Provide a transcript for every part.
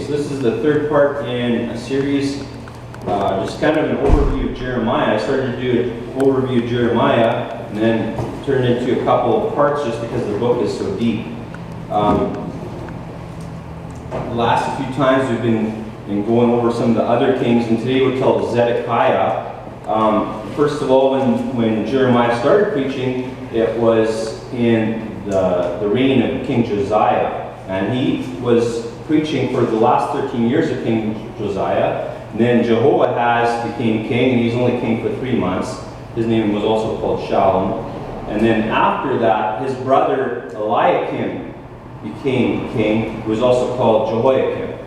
so this is the third part in a series, just kind of an overview of Jeremiah. I started to do an overview of Jeremiah and then turned into a couple of parts just because the book is so deep. The last few times we've been going over some of the other kings, and today we'll tell Zedekiah. First of all, when Jeremiah started preaching, it was in the reign of King Josiah, and he was preaching for the last 13 years of King Josiah. And then Jehoahaz became king, and he's only king for 3 months. His name was also called Shallum. And then after that, his brother Eliakim became king, who was also called Jehoiakim.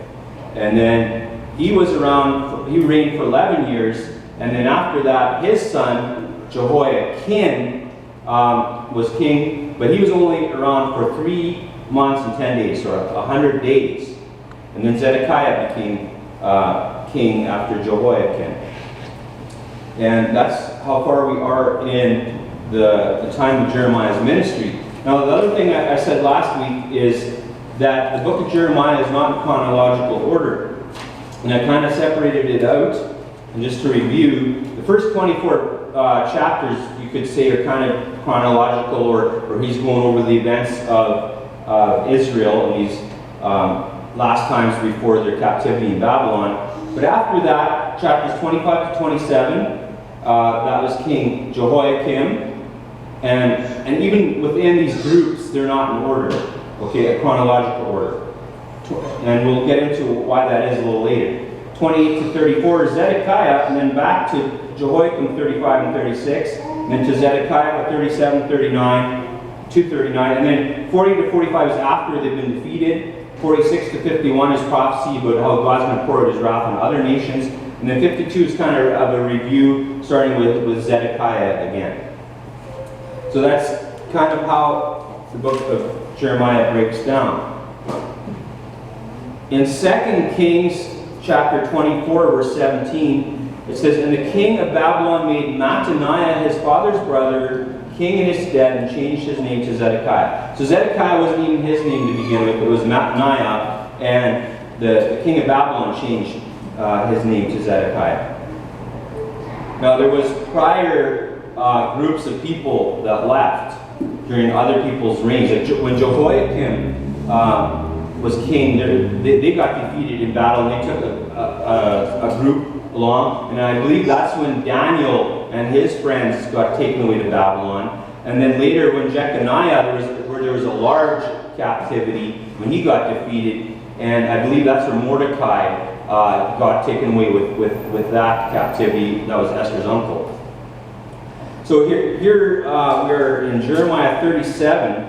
And then he reigned for 11 years, and then after that, his son Jehoiakim was king, but he was only around for 3 months and 10 days, or 100 days. And then Zedekiah became king after Jehoiakim. And that's how far we are in the time of Jeremiah's ministry. Now, the other thing I said last week is that the book of Jeremiah is not in chronological order. And I kind of separated it out. And just to review, the first 24 chapters, you could say, are kind of chronological, or he's going over the events of Israel and these last times before their captivity in Babylon. But after that, chapters 25 to 27, that was King Jehoiakim. And even within these groups, they're not in order, okay, a chronological order. And we'll get into why that is a little later. 28 to 34 is Zedekiah, and then back to Jehoiakim 35 and 36, and then to Zedekiah 37, 39, to 39, and then 40 to 45 is after they've been defeated. 46 to 51 is prophecy about how God's going to pour out his wrath on other nations. And then 52 is kind of a review, starting with Zedekiah again. So that's kind of how the book of Jeremiah breaks down. In 2 Kings chapter 24, verse 17, it says, "And the king of Babylon made Mattaniah, his father's brother, king in his stead, and changed his name to Zedekiah." So Zedekiah wasn't even his name to begin with, it was Mattaniah, and the king of Babylon changed his name to Zedekiah. Now there was prior groups of people that left during other people's reigns. Like when Jehoiakim was king, they got defeated in battle, and they took a group along, and I believe that's when Daniel and his friends got taken away to Babylon. And then later when Jeconiah, there was a large captivity when he got defeated, and I believe that's where Mordecai got taken away with that captivity. That was Esther's uncle. So here we are in Jeremiah 37,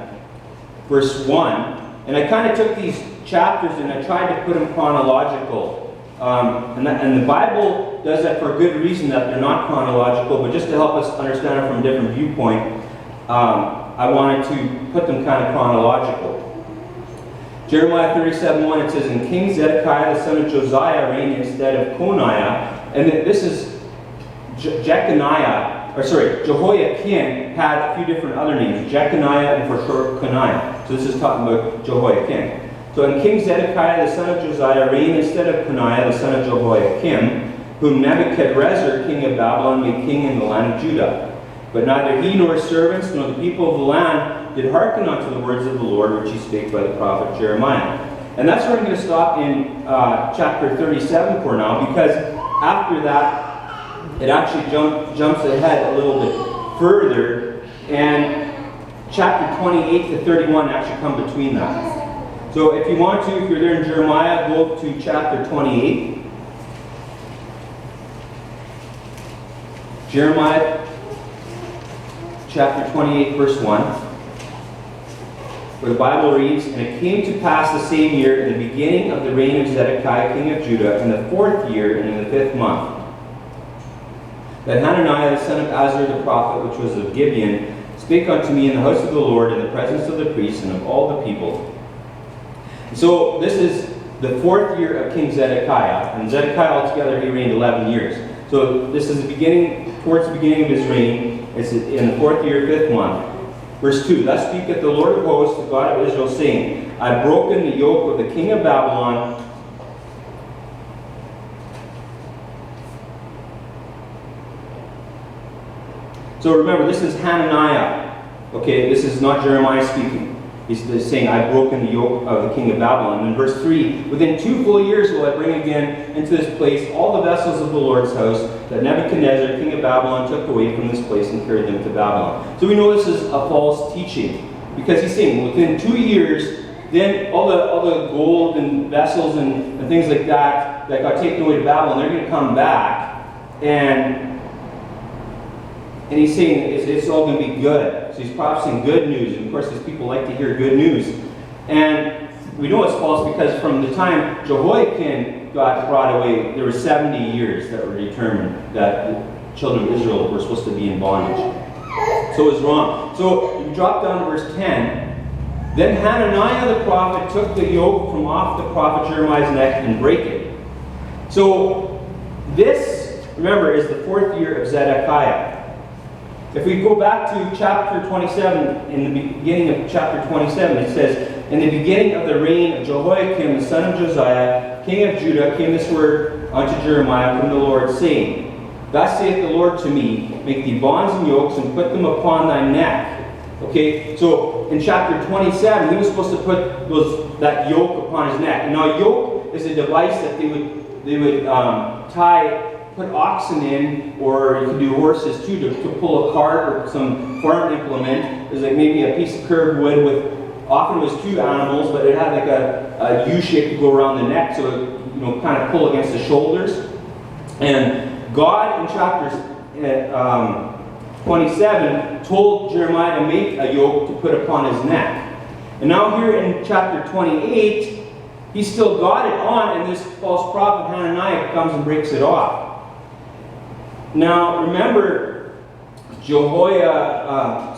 verse 1, and I kind of took these chapters and I tried to put them chronological. And the Bible does that for a good reason, that they're not chronological, but just to help us understand it from a different viewpoint, I wanted to put them kind of chronological. Jeremiah 37:1, it says, "And King Zedekiah the son of Josiah reigned instead of Coniah." And this is Jehoiakim had a few different other names, Jeconiah and for short Coniah. So this is talking about Jehoiakim. So, "And King Zedekiah the son of Josiah reigned instead of Coniah the son of Jehoiakim, whom Nebuchadrezzar king of Babylon made king in the land of Judah. But neither he nor his servants nor the people of the land did hearken unto the words of the Lord, which he spake by the prophet Jeremiah." And that's where I'm going to stop in chapter 37 for now, because after that, it actually jumps ahead a little bit further, and chapter 28 to 31 actually come between that. So if you want to, if you're there in Jeremiah, go to chapter 28. Jeremiah chapter 28, verse 1, where the Bible reads, "And it came to pass the same year, in the beginning of the reign of Zedekiah king of Judah, in the 4th year and in the 5th month, that Hananiah the son of Azur the prophet, which was of Gibeon, spake unto me in the house of the Lord, in the presence of the priests and of all the people." So this is the 4th year of King Zedekiah, and Zedekiah altogether he reigned 11 years. So this is the beginning, towards the beginning of his reign. It's in the 4th year, 5th month. Verse 2, "Thus speaketh the Lord of hosts, the God of Israel, saying, I have broken the yoke of the king of Babylon So remember, this is Hananiah. Okay, this is not Jeremiah speaking. He's saying, I've broken the yoke of the king of Babylon. And in verse 3, within 2 full years will I bring again into this place all the vessels of the Lord's house that Nebuchadnezzar, king of Babylon, took away from this place and carried them to Babylon. So we know this is a false teaching, because he's saying within 2 years, then all the gold and vessels and things like that got taken away to Babylon, they're going to come back, and he's saying it's all going to be good. So he's prophesying good news. And of course, these people like to hear good news. And we know it's false because from the time Jehoiakim got brought away, there were 70 years that were determined that the children of Israel were supposed to be in bondage. So it was wrong. So you drop down to verse 10. Then Hananiah the prophet took the yoke from off the prophet Jeremiah's neck and brake it. So this, remember, is the 4th year of Zedekiah. If we go back to chapter 27, in the beginning of chapter 27, it says, in the beginning of the reign of Jehoiakim, the son of Josiah, king of Judah, came this word unto Jeremiah from the Lord, saying, Thus saith the Lord to me, make thee bonds and yokes, and put them upon thy neck. Okay, so in chapter 27, he was supposed to put that yoke upon his neck. Now, a yoke is a device that they would put oxen in, or you can do horses too, to pull a cart or some farm implement. There's like maybe a piece of curved wood with, often it was 2 animals, but it had like a U shape to go around the neck, so it kind of pull against the shoulders. And God in chapter 27 told Jeremiah to make a yoke to put upon his neck. And now here in chapter 28, he's still got it on, and this false prophet Hananiah comes and breaks it off. Now, remember, so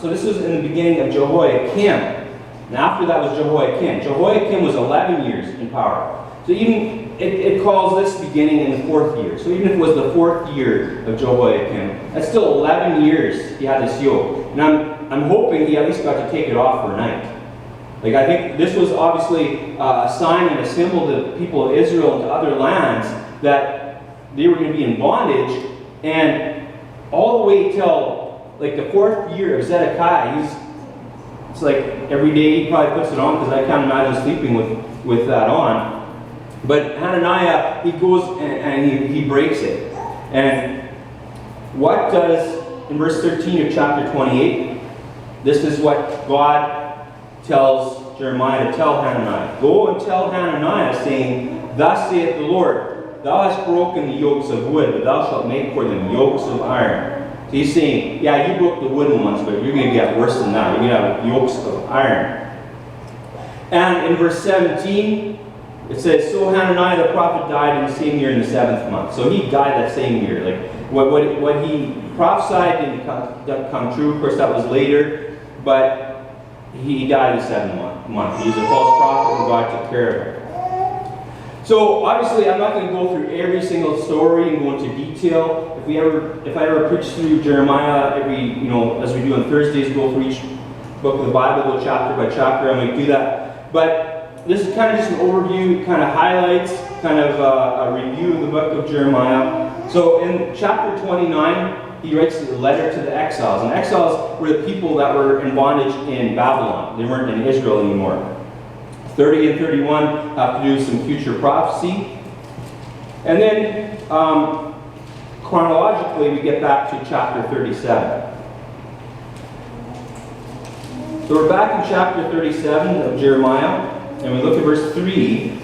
this was in the beginning of Jehoiakim. And after that was Jehoiakim. Jehoiakim was 11 years in power. So even, it calls this beginning in the 4th year. So even if it was the 4th year of Jehoiakim, that's still 11 years he had this yoke. And I'm hoping he at least got to take it off for a night. Like, I think this was obviously a sign and a symbol to the people of Israel and to other lands that they were going to be in bondage. And all the way till like the 4th year of Zedekiah, it's like every day he probably puts it on, because I can't imagine sleeping with that on. But Hananiah, he goes and he breaks it. And what does, in verse 13 of chapter 28, this is what God tells Jeremiah to tell Hananiah. Go and tell Hananiah, saying, Thus saith the Lord, Thou hast broken the yokes of wood, but thou shalt make for them yokes of iron. So he's saying, yeah, you broke the wooden ones, but you're going to get worse than that. You're going to have yokes of iron. And in verse 17, it says, So Hananiah the prophet died in the same year in the 7th month. So he died that same year. Like what he prophesied didn't come true. Of course, that was later. But he died in the 7th month. He was a false prophet, and God took care of him. So obviously, I'm not going to go through every single story and go into detail. If I ever preach through Jeremiah as we do on Thursdays, go through each book of the Bible, go chapter by chapter, I might do that. But this is kind of just an overview, kind of highlights, kind of a review of the book of Jeremiah. So in chapter 29, he writes a letter to the exiles. And exiles were the people that were in bondage in Babylon. They weren't in Israel anymore. 30 and 31 have to do with some future prophecy. And then, chronologically, we get back to chapter 37. So we're back in chapter 37 of Jeremiah, and we look at verse 3.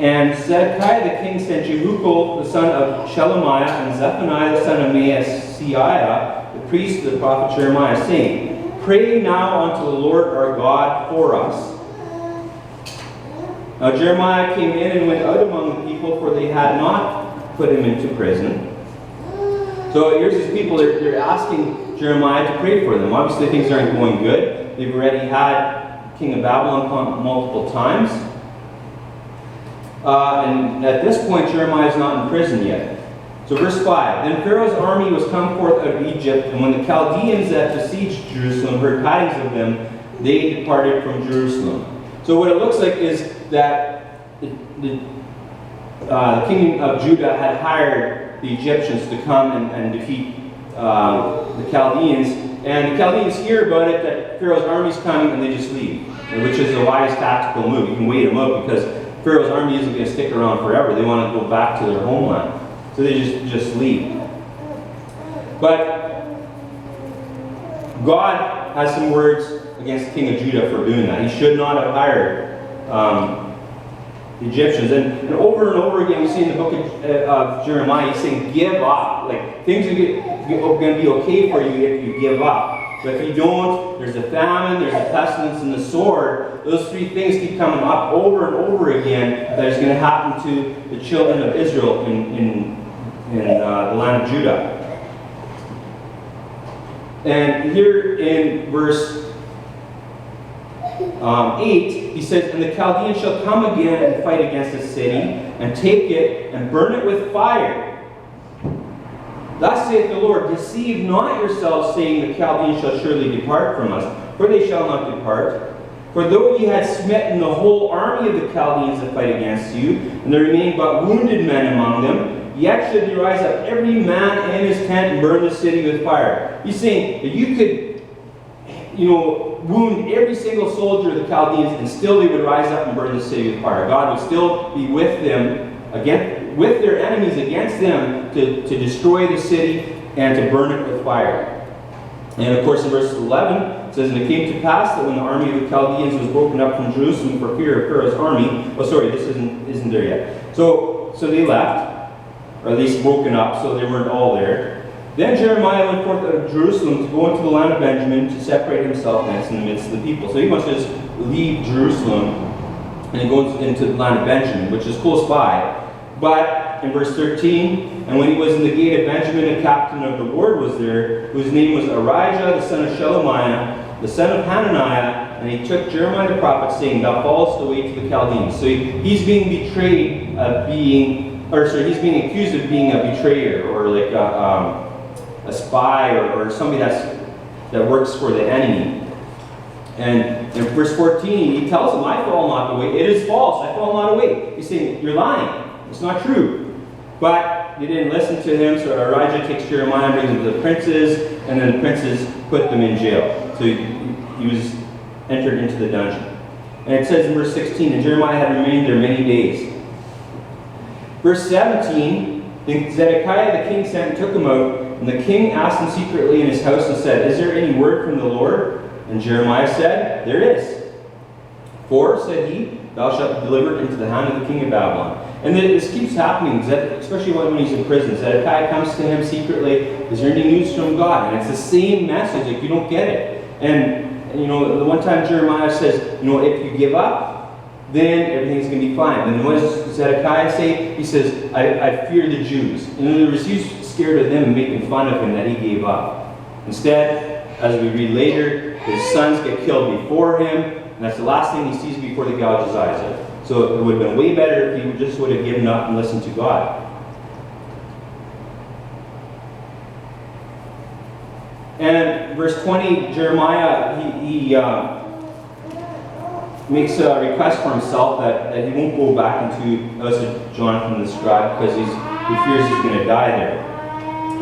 And Zedekiah the king sent Jehukal the son of Shelemiah and Zephaniah the son of Maaseiah, the priest of the prophet Jeremiah, saying, Pray now unto the Lord our God for us. Now Jeremiah came in and went out among the people, for they had not put him into prison. So here's these people, they're asking Jeremiah to pray for them. Obviously things aren't going good. They've already had king of Babylon multiple times. And at this point, Jeremiah is not in prison yet. So verse 5, Then Pharaoh's army was come forth out of Egypt, and when the Chaldeans that besieged Jerusalem heard tidings of them, they departed from Jerusalem. So what it looks like is that the king of Judah had hired the Egyptians to come and defeat the Chaldeans. And the Chaldeans hear about it, that Pharaoh's army's coming, and they just leave, which is a wise tactical move. You can wait them out because Pharaoh's army isn't going to stick around forever. They want to go back to their homeland. So they just leave. But God has some words against the king of Judah for doing that. He should not have hired the Egyptians. And over again, we see in the book of Jeremiah, he's saying, give up. Like, things are going to be okay for you if you give up. But if you don't, there's a famine, there's a pestilence, and the sword. Those three things keep coming up over and over again that is going to happen to the children of Israel in the land of Judah. And here in verse 8, he says, and the Chaldeans shall come again and fight against the city, and take it, and burn it with fire. Thus saith the Lord, deceive not yourselves, saying, the Chaldeans shall surely depart from us, for they shall not depart. For though ye had smitten the whole army of the Chaldeans that fight against you, and there remain but wounded men among them, yet should you rise up every man in his tent and burn the city with fire. He's saying that you could, wound every single soldier of the Chaldeans, and still they would rise up and burn the city with fire. God would still be with them, with their enemies against them, to destroy the city and to burn it with fire. And of course in verse 11, it says, and it came to pass that when the army of the Chaldeans was broken up from Jerusalem for fear of Pharaoh's army, this isn't there yet. So they left, or at least broken up, so they weren't all there. Then Jeremiah went forth out of Jerusalem to go into the land of Benjamin to separate himself thence in the midst of the people. So he must just leave Jerusalem and he goes into the land of Benjamin, which is close by. But in verse 13, and when he was in the gate of Benjamin, a captain of the ward was there, whose name was Arijah, the son of Shelemiah, the son of Hananiah, and he took Jeremiah the prophet, saying, thou fallest away to the Chaldeans. So he's being betrayed of he's being accused of being a betrayer, or like a spy, or somebody that works for the enemy. And in verse 14, he tells him, I fall not away. It is false. I fall not away. He's saying, you're lying. It's not true. But they didn't listen to him, so Arijah takes Jeremiah and brings him to the princes, and then the princes put them in jail. So he was entered into the dungeon. And it says in verse 16, and Jeremiah had remained there many days. Verse 17, then Zedekiah the king sent and took him out, and the king asked him secretly in his house and said, is there any word from the Lord? And Jeremiah said, there is. For, said he, thou shalt be delivered into the hand of the king of Babylon. And this keeps happening, especially when he's in prison. Zedekiah comes to him secretly, is there any news from God? And it's the same message, like you don't get it. And the one time Jeremiah says, if you give up, then everything's going to be fine. And what does Zedekiah say? He says, I fear the Jews. In other words, he's scared of them and making fun of him that he gave up. Instead, as we read later, his sons get killed before him, and that's the last thing he sees before they gouge his eyes out. So it would have been way better if he just would have given up and listened to God. And verse 20, Jeremiah, he makes a request for himself that he won't go back into the house of Jonathan the scribe because he fears he's going to die there.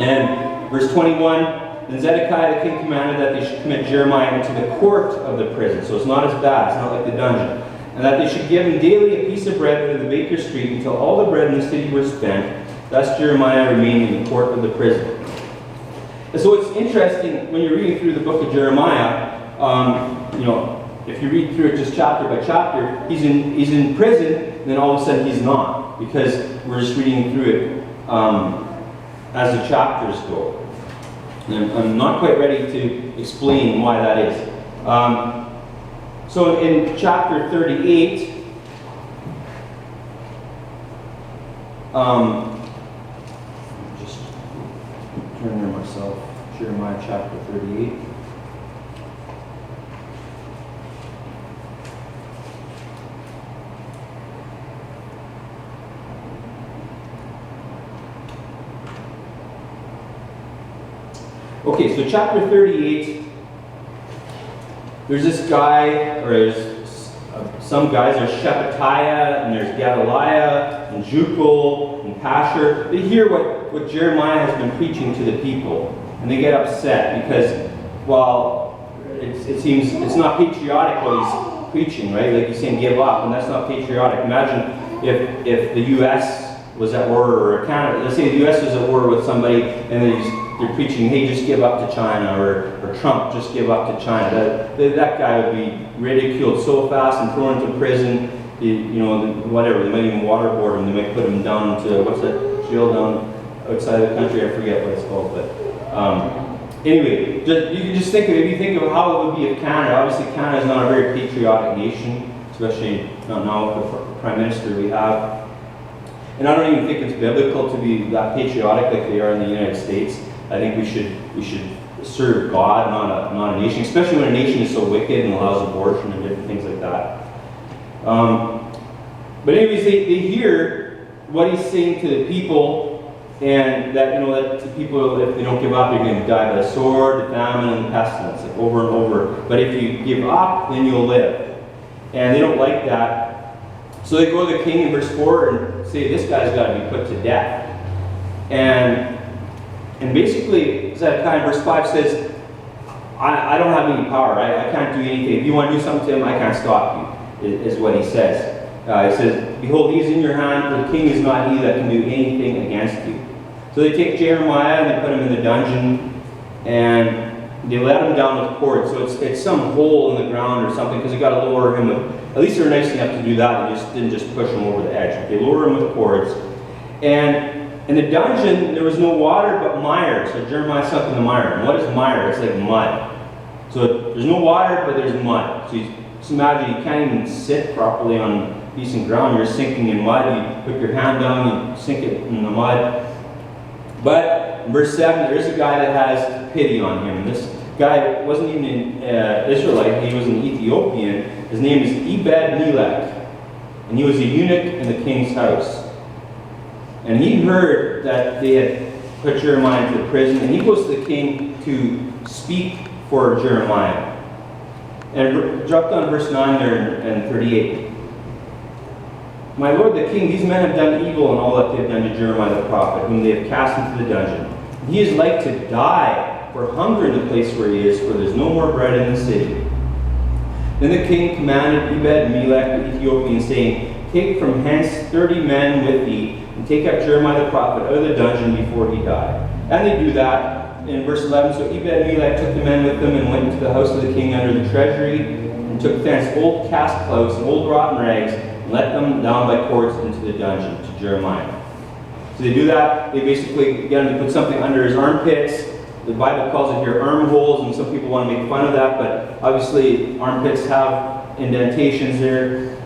And verse 21, then Zedekiah the king commanded that they should commit Jeremiah into the court of the prison. So it's not as bad, it's not like the dungeon. And that they should give him daily a piece of bread under the baker's street until all the bread in the city was spent. Thus Jeremiah remained in the court of the prison. And so it's interesting when you're reading through the book of Jeremiah, if you read through it just chapter by chapter, he's in prison, and then all of a sudden he's not, because we're just reading through it as the chapters go. And I'm not quite ready to explain why that is. So in chapter 38, just turn there myself, Jeremiah chapter 38. Okay, so chapter 38, there's this guy, or there's some guys, there's Shephatiah, and there's Gedaliah, and Jukal, and Pashur. They hear what Jeremiah has been preaching to the people. And they get upset because, well, it seems it's not patriotic what he's preaching, right? Like he's saying give up, and that's not patriotic. Imagine if the U.S. was at war, or Canada, let's say the U.S. was at war with somebody, and they're preaching, hey, just give up to China, or Trump, just give up to China. That guy would be ridiculed so fast and thrown into prison. Whatever, they might even waterboard him, they might put him down to, what's that jail down outside the country, I forget what it's called, but anyway, you can just think of, if you think of how it would be if Canada, obviously Canada is not a very patriotic nation, especially not now with the Prime Minister we have. And I don't even think it's biblical to be that patriotic like they are in the United States. I think we should serve God, not a nation, especially when a nation is so wicked and allows abortion and different things like that. But anyways, they hear what he's saying to the people, and that that the people, if they don't give up, they're going to die by the sword, the famine, and the pestilence, like over and over. But if you give up, then you'll live. And they don't like that. So they go to the king in verse 4 and say, this guy's got to be put to death. And basically, Zedekiah in verse 5 says, I don't have any power. I can't do anything. If you want to do something to him, I can't stop you, is what he says. He says, behold, he is in your hand, for the king is not he that can do anything against you. So they take Jeremiah and they put him in the dungeon, and they let him down with cords. So it's some hole in the ground or something, because they got to lower him with, at least they were nice enough to do that. They didn't just push him over the edge. They lower him with cords. And in the dungeon, there was no water but mire. So Jeremiah sunk in the mire. And what is mire? It's like mud. So there's no water, but there's mud. So just imagine you can't even sit properly on decent ground. You're sinking in mud. You put your hand down, you sink it in the mud. But in verse 7, there is a guy that has pity on him. This guy wasn't even an Israelite. He was an Ethiopian. His name is Ebed-Melech. And he was a eunuch in the king's house. And he heard that they had put Jeremiah into prison, and he goes to the king to speak for Jeremiah. And drop down to verse 9 there and 38. My lord the king, these men have done evil in all that they have done to Jeremiah the prophet, whom they have cast into the dungeon. He is like to die for hunger in the place where he is, for there is no more bread in the city. Then the king commanded Ebed-Melech the Ethiopian, saying, take from hence 30 men with thee, and take up Jeremiah the prophet out of the dungeon before he die. And they do that in verse 11. So Ebed-Melech took the men with him and went into the house of the king under the treasury, and took thence old cast clothes and old rotten rags, and let them down by cords into the dungeon to Jeremiah. So they do that. They basically get him to put something under his armpits. The Bible calls it here armholes, and some people want to make fun of that, but obviously armpits have indentations there.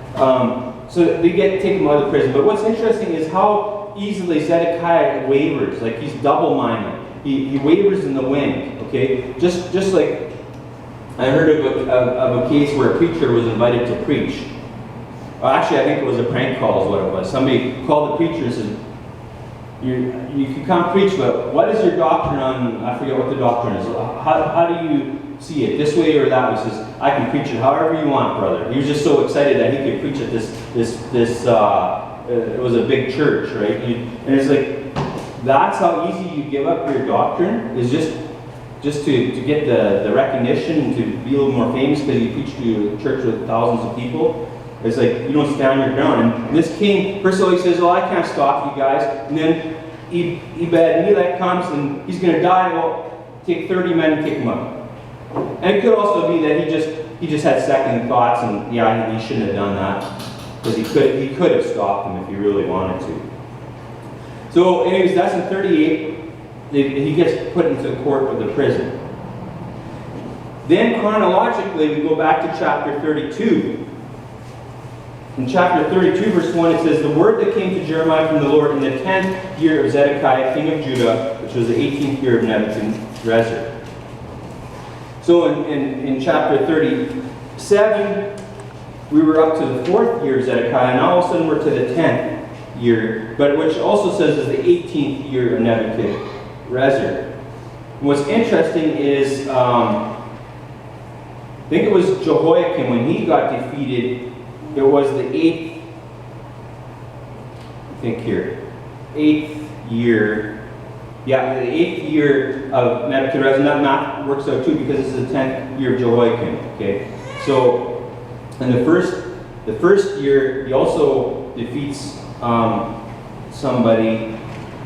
So they take him out of the prison. But what's interesting is how easily Zedekiah wavers. Like he's double-minded. He wavers in the wind. Okay, just like I heard of a case where a preacher was invited to preach. Well, actually, I think it was a prank call is what it was. Somebody called the preacher and said, you can come preach, but what is your doctrine on, I forget what the doctrine is. How do you see it, this way or that way? He says, I can preach it however you want, brother. He was just so excited that he could preach at it was a big church, right? And it's like, that's how easy you give up your doctrine, is just to get the recognition and to be a little more famous because you preach to a church with thousands of people. It's like, you don't stand your ground. And this king, first of all, he says, oh, I can't stop you guys. And then Ebed-Melech comes and he's going to die. Well, take 30 men and kick him up. And it could also be that he just had second thoughts, and yeah, he shouldn't have done that, because he could have stopped him if he really wanted to. So anyways, that's in 38. He gets put into the court of the prison. Then chronologically, we go back to chapter 32. In chapter 32, verse 1, it says, the word that came to Jeremiah from the Lord in the 10th year of Zedekiah, king of Judah, which was the 18th year of Nebuchadnezzar. So in chapter 37, we were up to the 4th year of Zedekiah, and now all of a sudden we're to the 10th year, but which also says is the 18th year of Nebuchadnezzar. And what's interesting is, I think it was Jehoiakim, when he got defeated, it was the 8th, I think here, 8th year Yeah, the 8th year of Nebuchadnezzar, and that math works out too because this is the 10th year of Jehoiakim. Okay, so in the first year, he also defeats somebody,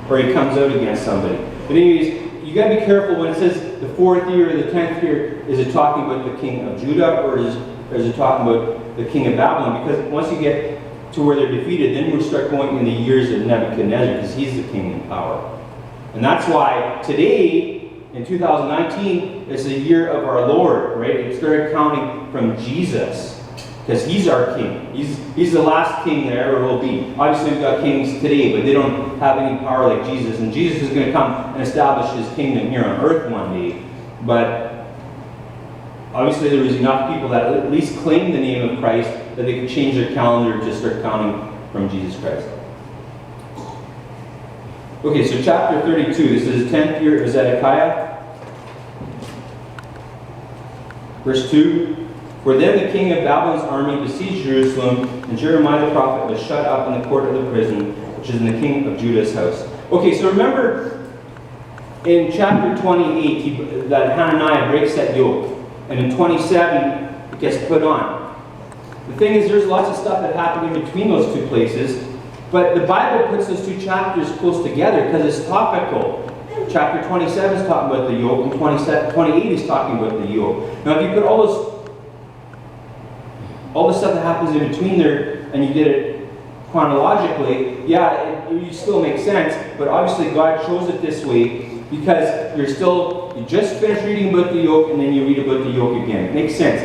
or he comes out against somebody. But anyways, you got to be careful when it says the 4th year or the 10th year. Is it talking about the king of Judah, or is it talking about the king of Babylon? Because once you get to where they're defeated, then we start going in the years of Nebuchadnezzar, because he's the king in power. And that's why today, in 2019, is the year of our Lord, right? It started counting from Jesus, because he's our king. He's the last king there ever will be. Obviously, we've got kings today, but they don't have any power like Jesus. And Jesus is going to come and establish his kingdom here on earth one day. But obviously, there was enough people that at least claimed the name of Christ that they could change their calendar to start counting from Jesus Christ. Okay, so chapter 32, this is the 10th year of Zedekiah. Verse 2, for then the king of Babylon's army besieged Jerusalem, and Jeremiah the prophet was shut up in the court of the prison, which is in the king of Judah's house. Okay, so remember in chapter 28 that Hananiah breaks that yoke, and in 27 it gets put on. The thing is, there's lots of stuff that happened in between those two places. But the Bible puts those two chapters close together because it's topical. Chapter 27 is talking about the yoke, and 28 is talking about the yoke. Now, if you put all the stuff that happens in between there, and you did it chronologically, yeah, it still makes sense. But obviously, God chose it this way because you just finished reading about the yoke, and then you read about the yoke again. It makes sense.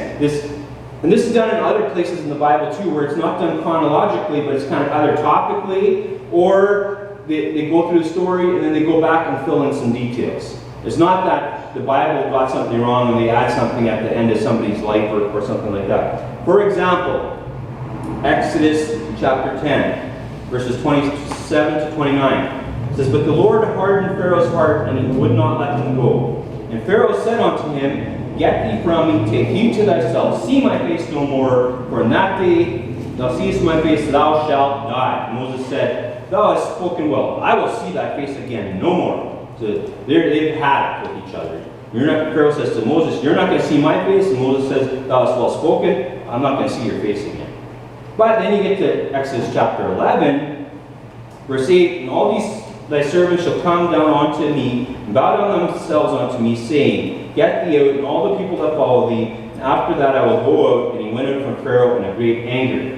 And this is done in other places in the Bible too, where it's not done chronologically, but it's kind of either topically, or they go through the story and then they go back and fill in some details. It's not that the Bible got something wrong and they add something at the end of somebody's life or something like that. For example, Exodus chapter 10, verses 27 to 29. It says, but the Lord hardened Pharaoh's heart, and he would not let him go. And Pharaoh said unto him, get thee from me, take heed to thyself, see my face no more, for in that day thou seest my face, thou shalt die. And Moses said, thou hast spoken well, I will see thy face again no more. So they've had it with each other. Pharaoh says to Moses, you're not going to see my face, and Moses says, thou hast well spoken, I'm not going to see your face again. But then you get to Exodus chapter 11, verse 8, and all these thy servants shall come down unto me, and bow down themselves unto me, saying, get thee out, and all the people that follow thee, and after that I will go out. And he went out from Pharaoh in a great anger.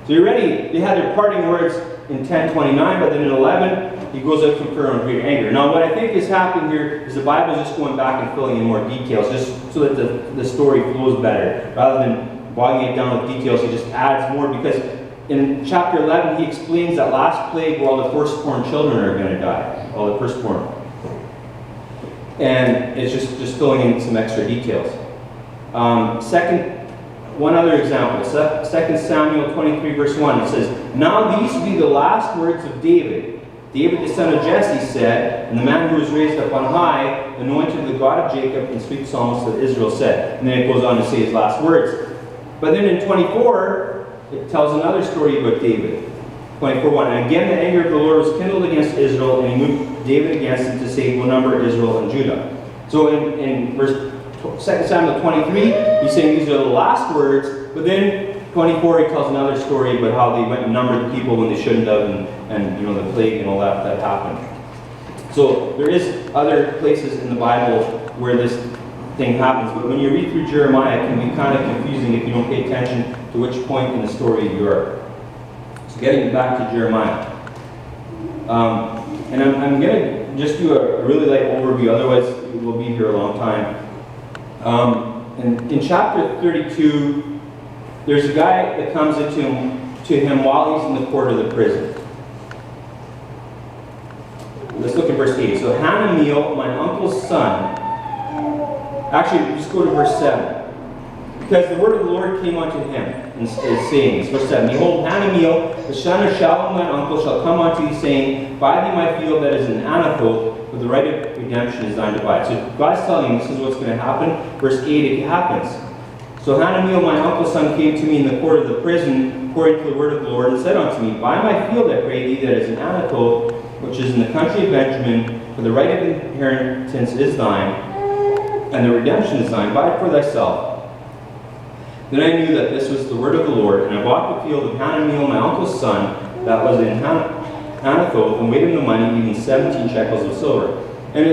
So you're ready. They had their parting words in 10:29, but then in 11, he goes out from Pharaoh in great anger. Now what I think is happening here is the Bible is just going back and filling in more details, just so that the story flows better. Rather than bogging it down with details, he just adds more, because in chapter 11, he explains that last plague where all the firstborn children are going to die. All the firstborn. And it's just filling in some extra details. One other example. 2 Samuel 23, verse 1. It says, now these be the last words of David. David, the son of Jesse, said, and the man who was raised up on high, anointed the God of Jacob, and sweet psalmist of Israel said. And then it goes on to say his last words. But then in 24, it tells another story about David. 24:1. And again the anger of the Lord was kindled against Israel, and he moved David against him to save one number Israel and Judah. So in verse 2 Samuel 23, he's saying these are the last words, but then 24 he tells another story about how they went and numbered the people when they shouldn't have, and the plague and all that happened. So there is other places in the Bible where this thing happens, but when you read through Jeremiah, it can be kind of confusing if you don't pay attention to which point in the story you are. So getting back to Jeremiah. And I'm going to just do a really light overview, otherwise we'll be here a long time. In chapter 32, there's a guy that comes to him while he's in the court of the prison. Let's look at verse 8. So Hananiah, my uncle's son, actually, just go to verse 7. Because the word of the Lord came unto him, and is saying, verse 7, behold, Hananiah, the son of Shallum, thine uncle, shall come unto thee, saying, buy thee my field that is in Anathoth, for the right of redemption is thine to buy. So God's telling him this is what's going to happen. Verse 8, it happens. So Hananiah, my uncle's son, came to me in the court of the prison, according to the word of the Lord, and said unto me, buy my field, I pray thee, that is in Anathoth, which is in the country of Benjamin, for the right of inheritance is thine, and the redemption is thine. Buy it for thyself. Then I knew that this was the word of the Lord, and I bought the field of Hananiel, my uncle's son, that was in Anathoth, and weighed him the money, even 17 shekels of silver. And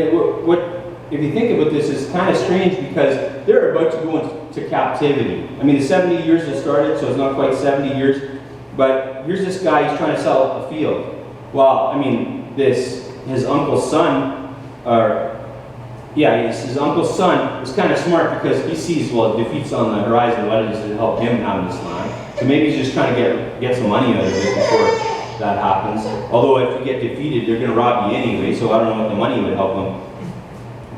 if you think about this, it's kind of strange because they're about to go into captivity. I mean, the 70 years has started, so it's not quite 70 years. But here's this guy, he's trying to sell a field. Well, I mean, his uncle's son, his uncle's son is kind of smart because he sees, well, defeat's on the horizon. Why does it help him have this land? So maybe he's just trying to get some money out of it before that happens. Although if you get defeated, they're going to rob you anyway, so I don't know what the money would help them.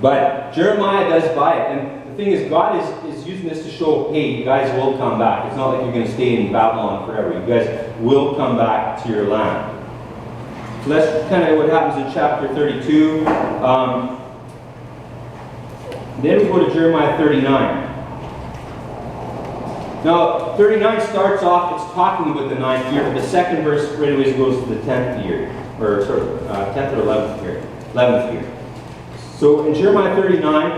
But Jeremiah does buy it. And the thing is, God is using this to show, hey, you guys will come back. It's not like you're going to stay in Babylon forever. You guys will come back to your land. So that's kind of what happens in chapter 32. Then we go to Jeremiah 39. Now, 39 starts off, it's talking about the 9th year, but the second verse right away goes to the 10th year, or 10th or 11th year. 11th year. So in Jeremiah 39,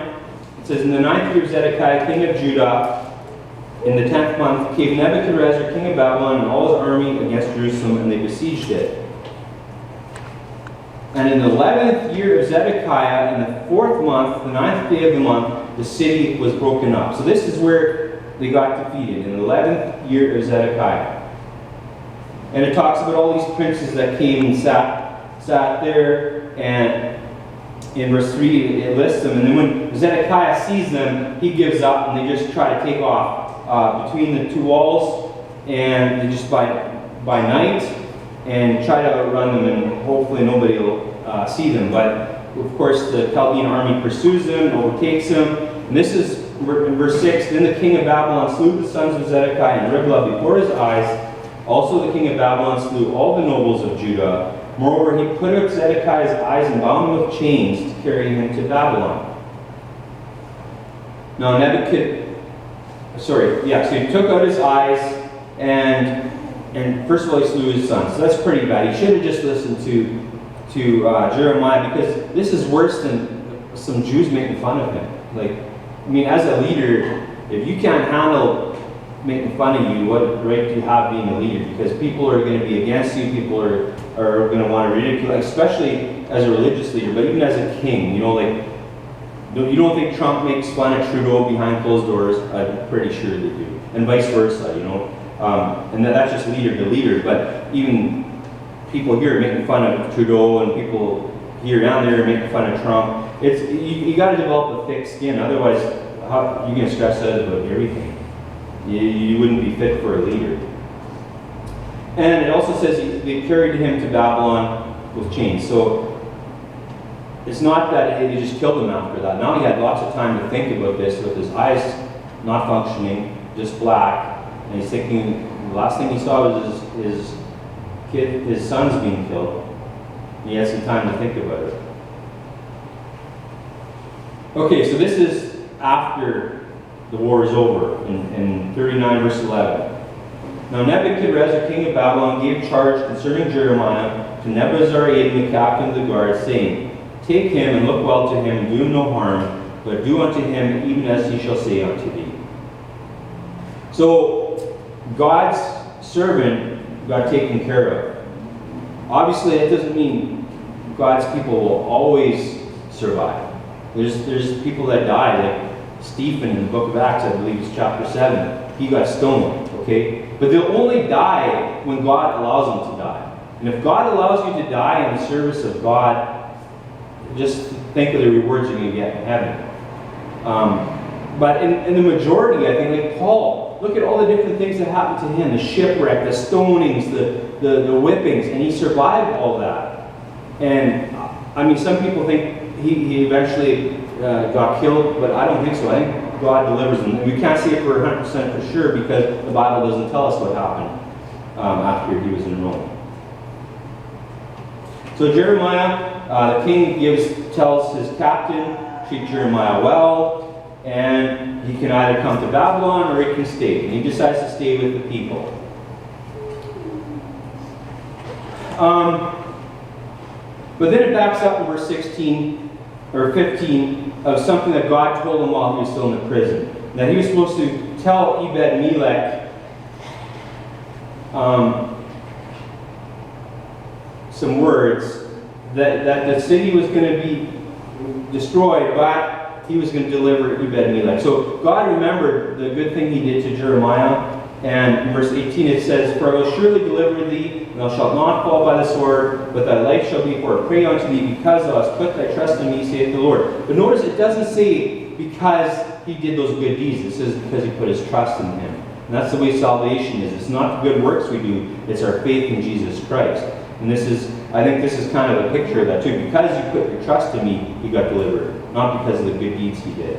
it says, in the 9th year of Zedekiah, king of Judah, in the 10th month, came Nebuchadnezzar, king of Babylon, and all his army against Jerusalem, and they besieged it. And in the 11th year of Zedekiah, in the 4th month, the 9th day of the month, the city was broken up. So this is where they got defeated, in the 11th year of Zedekiah. And it talks about all these princes that came and sat there, and in verse 3 it lists them. And then when Zedekiah sees them, he gives up, and they just try to take off between the two walls, and they just by night, and try to outrun them, and hopefully nobody will see them. But of course the Chaldean army pursues them and overtakes them. And this is in verse 6, then the king of Babylon slew the sons of Zedekiah in Riblah before his eyes. Also the king of Babylon slew all the nobles of Judah. Moreover, he put out Zedekiah's eyes and bound him with chains to carry him to Babylon. Now so he took out his eyes, and first of all he slew his son. So that's pretty bad. He should have just listened to Jeremiah, because this is worse than some Jews making fun of him. I mean, as a leader, if you can't handle making fun of you, what right do you have being a leader? Because people are going to be against you, people are going to want to ridicule, especially as a religious leader, but even as a king, you don't think Trump makes fun of Trudeau behind closed doors? I'm pretty sure they do. And vice versa, and that's just leader to leader, but even people here are making fun of Trudeau, and people here down there are making fun of Trump. You got to develop a thick skin, otherwise how you get stressed out about everything. You wouldn't be fit for a leader. And it also says they carried him to Babylon with chains. So it's not that they just killed him after that. Now he had lots of time to think about this, with his eyes not functioning, just black, and he's thinking the last thing he saw was his son's being killed. And he had some time to think about it. Okay, so this is after the war is over, in 39 verse 11. Now Nebuchadnezzar, king of Babylon, gave charge concerning Jeremiah to Nebuzaradan, the captain of the guard, saying, take him and look well to him, and do him no harm, but do unto him even as he shall say unto thee. So God's servant got taken care of. Obviously, that doesn't mean God's people will always survive. There's people that die, like Stephen in the book of Acts, I believe it's chapter 7. He got stoned, okay? But they'll only die when God allows them to die. And if God allows you to die in the service of God, just think of the rewards you're going to get in heaven. But in the majority, I think, like Paul, look at all the different things that happened to him. The shipwreck, the stonings, the whippings, and he survived all that. And, I mean, some people think he eventually got killed, but I don't think so. I think God delivers him. And we can't say it for 100% for sure, because the Bible doesn't tell us what happened after he was in Rome. So Jeremiah, the king tells his captain, treat Jeremiah well, and he can either come to Babylon or he can stay. And he decides to stay with the people. But then it backs up in verse 16 or 15 of something that God told him while he was still in the prison. That he was supposed to tell Ebed-Melech some words that the city was going to be destroyed, but he was going to deliver Ebed-Melech. So God remembered the good thing he did to Jeremiah. And in verse 18 it says, "For I will surely deliver thee, and thou shalt not fall by the sword, but thy life shall be for a prey unto thee, because thou hast put thy trust in me, saith the Lord." But notice it doesn't say because he did those good deeds. It says because he put his trust in him. And that's the way salvation is. It's not the good works we do, it's our faith in Jesus Christ. And I think this is kind of a picture of that too. Because you put your trust in me, you got delivered. Not because of the good deeds he did.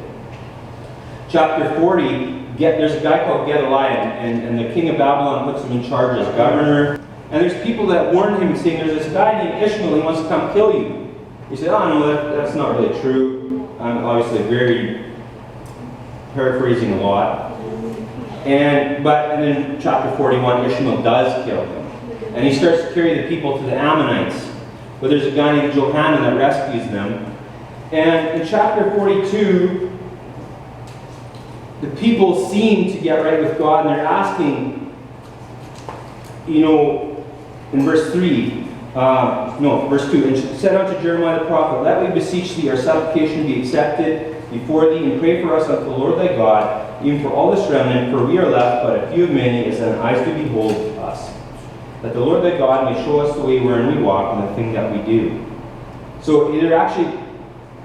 Chapter 40, there's a guy called Gedaliah, and the king of Babylon puts him in charge as governor. And there's people that warn him, saying, there's this guy named Ishmael, he wants to come kill you. He said, oh no, that's not really true. I'm obviously very paraphrasing a lot. And then chapter 41, Ishmael does kill him. And he starts to carry the people to the Ammonites. But there's a guy named Johanan that rescues them. And in chapter 42, the people seem to get right with God, and they're asking, in verse 3, verse 2, "And said unto Jeremiah the prophet, Let me beseech thee, our supplication be accepted before thee, and pray for us unto the Lord thy God, even for all this remnant, for we are left but a few of many, as thine eyes do behold us. That the Lord thy God may show us the way wherein we walk, and the thing that we do." So they're actually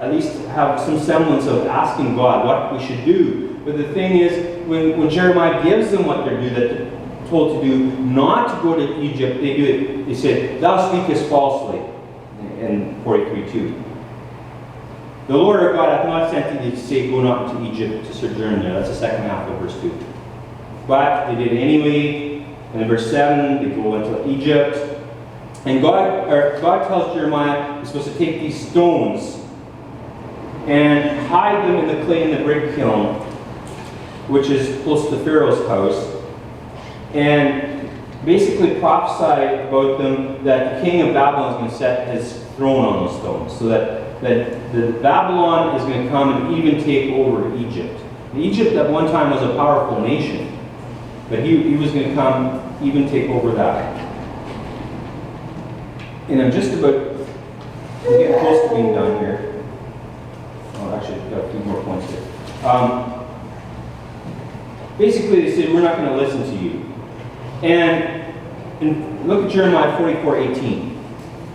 at least have some semblance of asking God what we should do. But the thing is, when Jeremiah gives them what they're told to do, not to go to Egypt, they do it. They said, "Thou speakest falsely," in 43:2. "The Lord our God hath not sent thee to say, Go not into Egypt to sojourn there." That's the second half of verse 2. But they did it anyway. And in verse 7, they go into Egypt. And God tells Jeremiah he's supposed to take these stones and hide them in the clay in the brick kiln, which is close to Pharaoh's house, and basically prophesy about them that the king of Babylon is going to set his throne on those stones, so that Babylon is going to come and even take over Egypt. Egypt at one time was a powerful nation, but he was going to come even take over that. And I'm getting close to being done here. Oh, actually, I've got a few more points here. Basically, they said, we're not going to listen to you. And look at Jeremiah 44:18.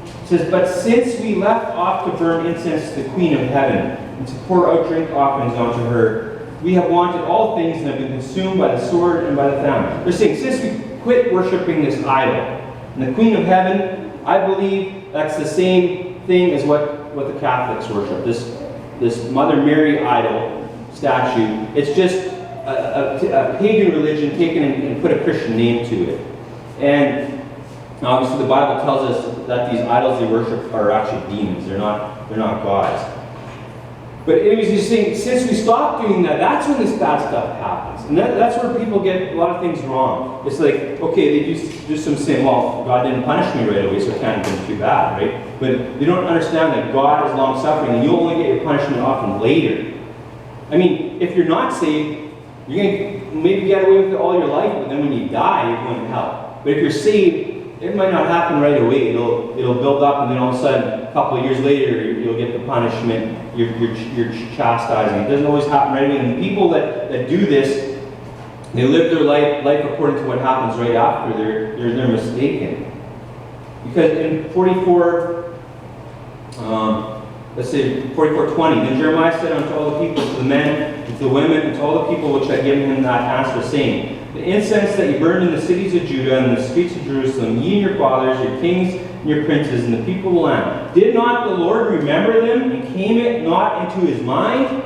It says, "But since we left off to burn incense to the Queen of Heaven, and to pour out drink offerings unto her, we have wanted all things and have been consumed by the sword and by the famine." They're saying, since we quit worshiping this idol, and the Queen of Heaven, I believe that's the same thing as what the Catholics worship. This Mother Mary idol statue. It's just a pagan religion taken and put a Christian name to it. And obviously the Bible tells us that these idols they worship are actually demons. They're not gods. But anyways, he's saying, since we stop doing that, that's when this bad stuff happens. And that's where people get a lot of things wrong. It's like, okay, they do some sin. Well, God didn't punish me right away, so it can't have been too bad, right? But they don't understand that God is long-suffering, and you'll only get your punishment often later. I mean, if you're not saved, you're going to maybe get away with it all your life, but then when you die, you're going to hell. But if you're saved, it might not happen right away. It'll build up, and then all of a sudden, a couple of years later, you'll get the punishment. You're chastising. It doesn't always happen right away. And the people that do this, they live their life according to what happens right after. They're mistaken. Because in 44:20, "Then Jeremiah said unto all the people, to the men, and to the women, and to all the people which had given him that answer, saying, The incense that you burned in the cities of Judah and the streets of Jerusalem, ye and your fathers, your kings and your princes, and the people of the land, did not the Lord remember them, and came it not into his mind?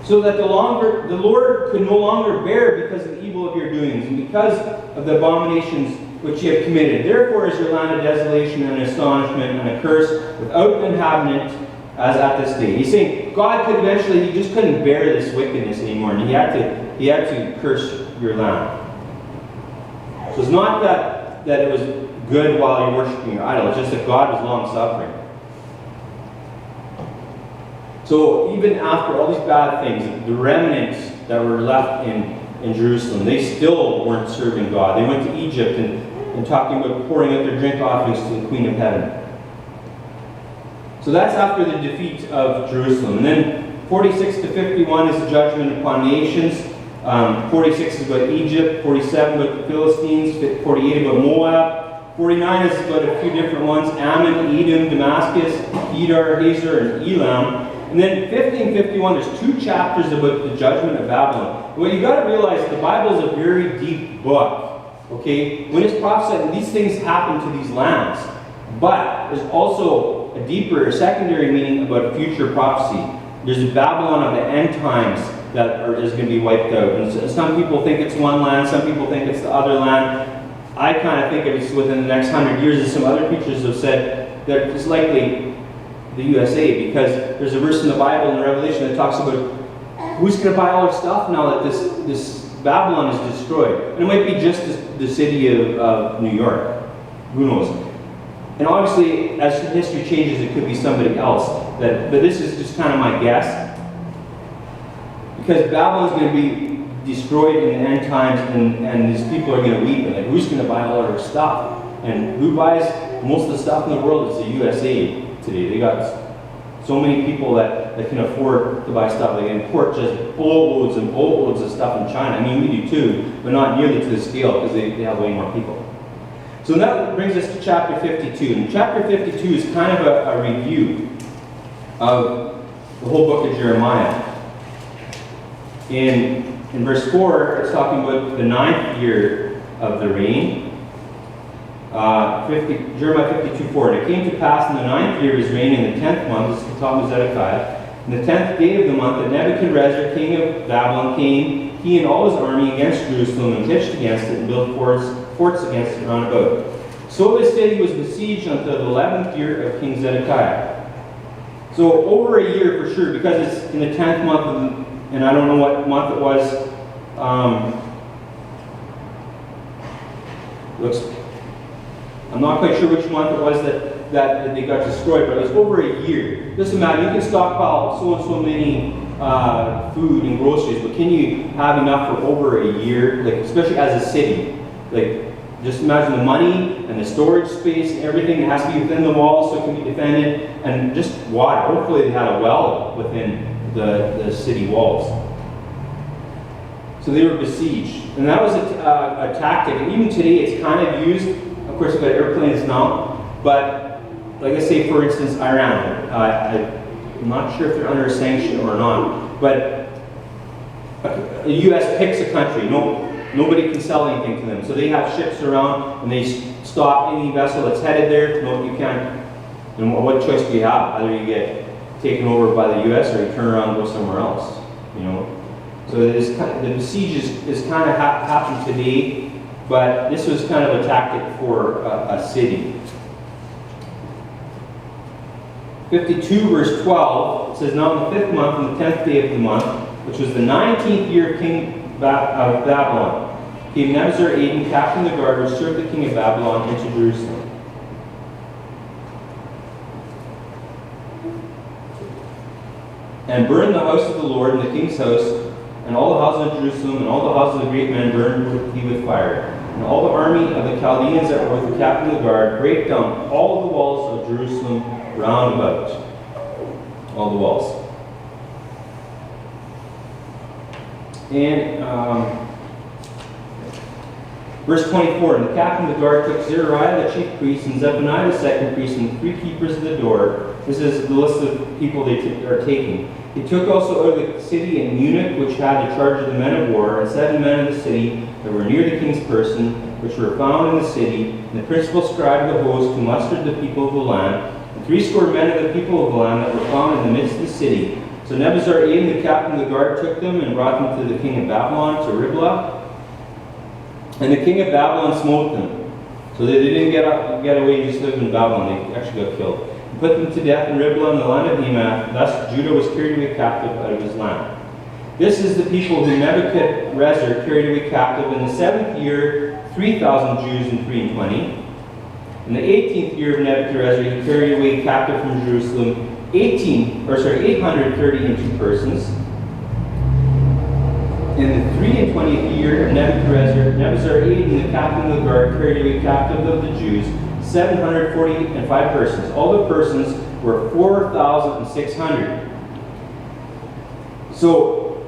So that the Lord could no longer bear because of the evil of your doings, and because of the abominations which ye have committed. Therefore is your land a desolation and an astonishment and a curse without an inhabitant as at this day." He's saying God could eventually, he just couldn't bear this wickedness anymore, and he had to curse your land. So it's not that it was good while you're worshiping your idol. It's just that God was long-suffering. So even after all these bad things, the remnants that were left in Jerusalem, they still weren't serving God. They went to Egypt and talking about pouring out their drink offerings to the Queen of Heaven. So that's after the defeat of Jerusalem. And then 46 to 51 is the judgment upon nations. 46 is about Egypt. 47 about the Philistines. 48 about Moab. 49 is about a few different ones. Ammon, Edom, Damascus, Kedar, Hazor, and Elam. And then 50 and 51, there's 2 chapters about the judgment of Babylon. What you got to realize, the Bible is a very deep book. Okay? When it's prophesied, these things happen to these lands. But there's also a deeper, secondary meaning about future prophecy. There's a Babylon of the end times that is going to be wiped out. And some people think it's one land, some people think it's the other land. I kind of think it's within the next 100 years, as some other preachers have said, that it's likely the USA, because there's a verse in the Bible in Revelation that talks about who's going to buy all our stuff now that this Babylon is destroyed. And it might be just the city of New York. Who knows? And obviously, as history changes, it could be somebody else. But this is just kind of my guess. Because Babylon is going to be destroyed in the end times, and these people are going to weep. And like, who's going to buy all our stuff? And who buys most of the stuff in the world? Is the USA today. They got so many people that can afford to buy stuff. They can import just boatloads and boatloads of stuff from China. I mean, we do too, but not nearly to the scale because they have way more people. So that brings us to chapter 52. And chapter 52 is kind of a review of the whole book of Jeremiah. In verse 4, it's talking about the 9th year of the reign. Jeremiah 52:4. And it came to pass in the 9th year of his reign, in the 10th month, this is the time of Zedekiah, in the 10th day of the month, that Nebuchadrezzar, king of Babylon, came, he and all his army, against Jerusalem, and pitched against it, and built forts against it round about. So the city was besieged until the 11th year of King Zedekiah. So over a year for sure, because it's in the 10th month, and I don't know what month it was. I'm not quite sure which month it was that they got destroyed, but it was over a year. Just imagine, you can stockpile so and so many food and groceries, but can you have enough for over a year? Like, especially as a city. Like, just imagine the money and the storage space and everything. It has to be within the walls so it can be defended, and just water. Hopefully they had a well within the city walls. So they were besieged, and that was a tactic. And even today, it's kind of used. Of course, we've got airplanes now, but like I say, for instance, Iran. I'm not sure if they're under a sanction or not, but the U.S. picks a country. Nobody can sell anything to them. So they have ships around, and they stop any vessel that's headed there. No, you can't. And what choice do you have? Either you get taken over by the U.S. or you turn around and go somewhere else. You know. So the siege is kind of happened today, but this was kind of a tactic for a city. 52 verse 12, it says, Now in the 5th month, on the 10th day of the month, which was the 19th year of King of Babylon, came Nebuzaradan, captain of the guard, who served the king of Babylon, into Jerusalem. And burned the house of the Lord and the king's house, and all the houses of Jerusalem, and all the houses of the great men burned he with fire. And all the army of the Chaldeans that were with the captain of the guard brake down all the walls of Jerusalem round about. All the walls. And verse 24, And the captain of the guard took Zeruiah the chief priest, and Zephaniah the second priest, and the 3 keepers of the door. This is the list of people they are taking. He took also out of the city an eunuch which had the charge of the men of war, and 7 men of the city that were near the king's person, which were found in the city, and the principal scribe of the host who mustered the people of the land, and 70 men of the people of the land that were found in the midst of the city. So Nebuzaradan, the captain of the guard, took them and brought them to the king of Babylon, to Riblah. And the king of Babylon smote them. So they didn't get away and just live in Babylon. They actually got killed. He put them to death in Riblah in the land of Hamath. Thus Judah was carried away captive out of his land. This is the people whom Nebuchadrezzar carried away captive in the 7th year, 3,000 Jews and 320. In the 18th year of Nebuchadnezzar, he carried away captive from Jerusalem 832 persons. In the 23rd year of Nebuchadnezzar, Nebuzaradan, the captain of the guard, carried away captive of the Jews 745 persons. All the persons were 4,600. So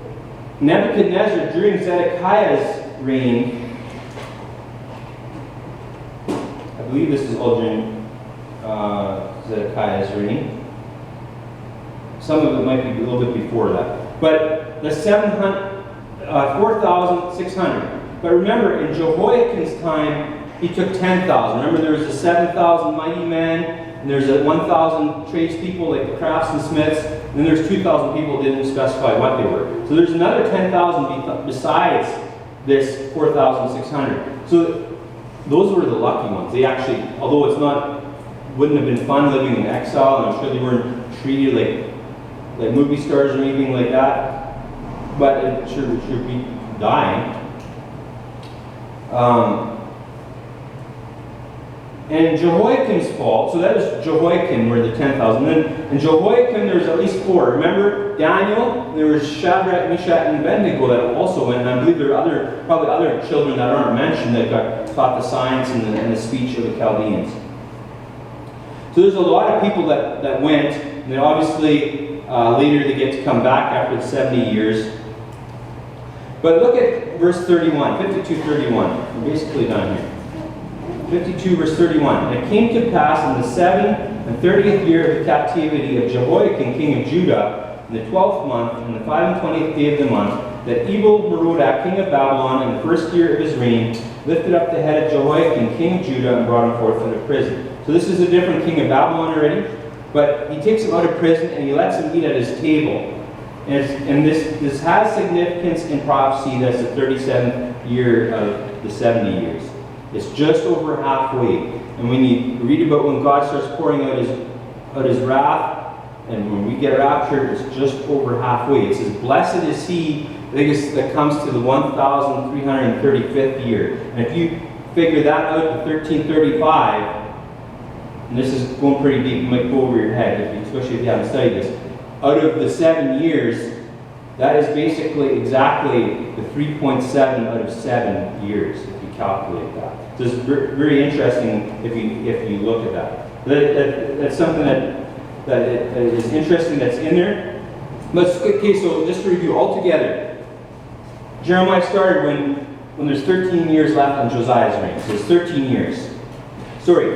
Nebuchadnezzar, during Zedekiah's reign, I believe this is all during Zedekiah's reign. Some of it might be a little bit before that. But the 4,600. But remember, in Jehoiakim's time, he took 10,000. Remember, there was the 7,000 mighty men, and there's a 1,000 tradespeople, like the crafts and smiths, and then there's 2,000 people who didn't specify what they were. So there's another 10,000 besides this 4,600. So those were the lucky ones. They actually, although wouldn't have been fun living in exile, and I'm sure they weren't treated like movie stars or anything like that, but it sure be dying. And Jehoiakim's fault, so that is Jehoiakim were the 10,000. Then in Jehoiakim there was at least 4. Remember Daniel? There was Shadrach, Meshach, and Abednego that also went, and I believe there are probably other children that aren't mentioned that got taught the science and the speech of the Chaldeans. So there's a lot of people that went, and then obviously later they get to come back after the 70 years. But look at verse 31, 52:31. We're basically done here. 52 verse 31. And it came to pass in the 37th year of the captivity of Jehoiakim, king of Judah, in the 12th month, and the 25th day of the month, that Evil-Merodach, king of Babylon, in the first year of his reign, lifted up the head of Jehoiakim, king of Judah, and brought him forth out of prison. So this is a different king of Babylon already, but he takes him out of prison and he lets him eat at his table. And this has significance in prophecy. That's the 37th year of the 70 years. It's just over halfway. And when you read about when God starts pouring out his wrath, and when we get raptured, it's just over halfway. It says, blessed is he that comes to the 1,335th year. And if you figure that out to 1335, and this is going pretty deep, it might go over your head, especially if you haven't studied this. Out of the 7 years, that is basically exactly the 3.7 out of 7 years, if you calculate that. So it's very interesting if you look at that. That's something that is interesting that's in there. But okay, so just to review all together, Jeremiah started when there's 13 years left in Josiah's reign. So it's 13 years. Sorry,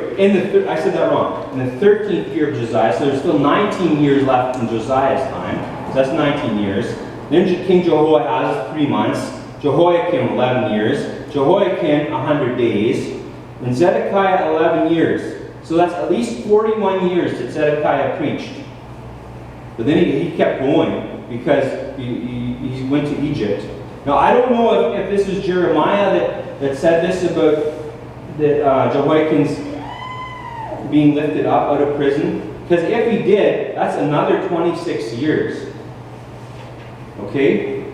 I said that wrong. In the 13th year of Josiah, so there's still 19 years left in Josiah's time. So that's 19 years. Then King Jehoahaz, 3 months. Jehoiakim, 11 years. Jehoiakim, 100 days. And Zedekiah, 11 years. So that's at least 41 years that Zedekiah preached. But then he kept going because he went to Egypt. Now, I don't know if this is Jeremiah that said this about Jehoiakim's being lifted up out of prison. Because if he did, that's another 26 years. Okay?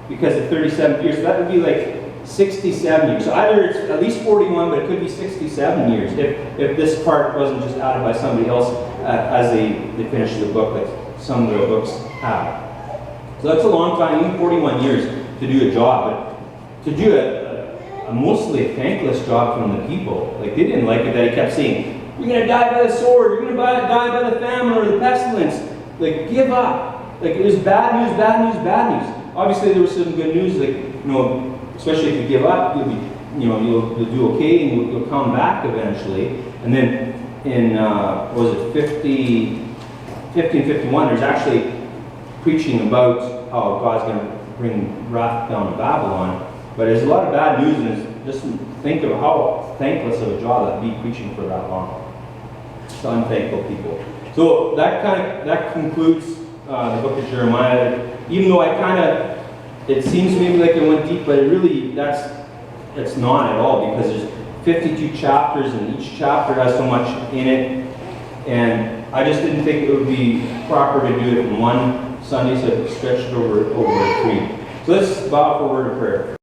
Because of 37 years. So that would be like 67 years. So either it's at least 41, but it could be 67 years if this part wasn't just added by somebody else as they finish the book, like some of the books have. So that's a long time, even 41 years to do a job. But to do a mostly a thankless job from the people. Like they didn't like it that he kept saying, you're going to die by the sword, you're going to die by the famine or the pestilence. Like, give up. Like, it was bad news, bad news, bad news. Obviously, there was some good news, like, especially if you give up, you'll be, you'll do okay and you'll come back eventually. And then in, 1551, there's actually preaching about how God's going to bring wrath down to Babylon. But there's a lot of bad news, and just think of how thankless of a job that'd be preaching for that long. It's unthankful people. So that concludes the book of Jeremiah. Even though it seems maybe like it went deep, but it's not at all, because there's 52 chapters, and each chapter has so much in it. And I just didn't think it would be proper to do it in one Sunday, so I stretched it over 3. So let's bow for a word of prayer.